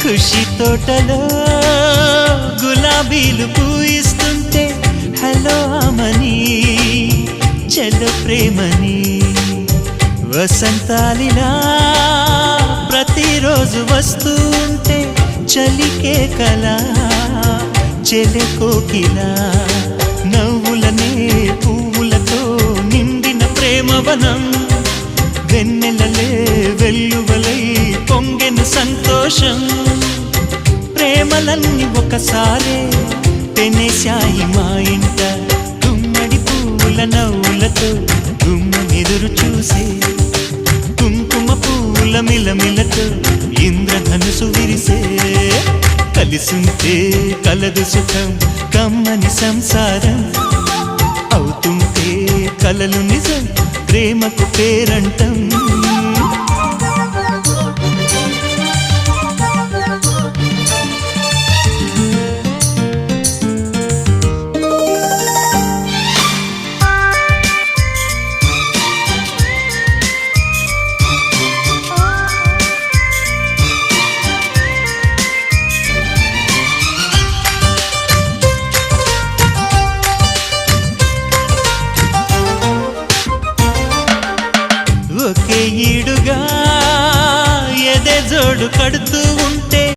ఖుషి తోటలో గులాబీలు పూయిస్తుంటే హలో అమని చెల్లు ప్రేమని వసంతాలిలా ప్రతిరోజు వస్తుంటే చలికే కలా చెలె కోకిలా నవ్వులనే పువ్వులతో నిండిన ప్రేమవనం వెన్నెలలే వెల్లువలై పొంగెను సంతోషం ప్రేమలన్నీ ఒకసారే పెనేశాయి మా ఇంట గుమ్మడి పువ్వుల నవ్వులతో గుమ్మెదురు చూసే కుంకుమ పువ్వుల మిలమిలతో ఇంద్రధనుసు విరిసే కలిసుంటే కలదు సుఖం కమ్మని సంసారం అవుతుంటే కలలు నిజం ప్రేమకు పేరంటం ఒకే ఈడుగా ఎదే జోడు కడుతూ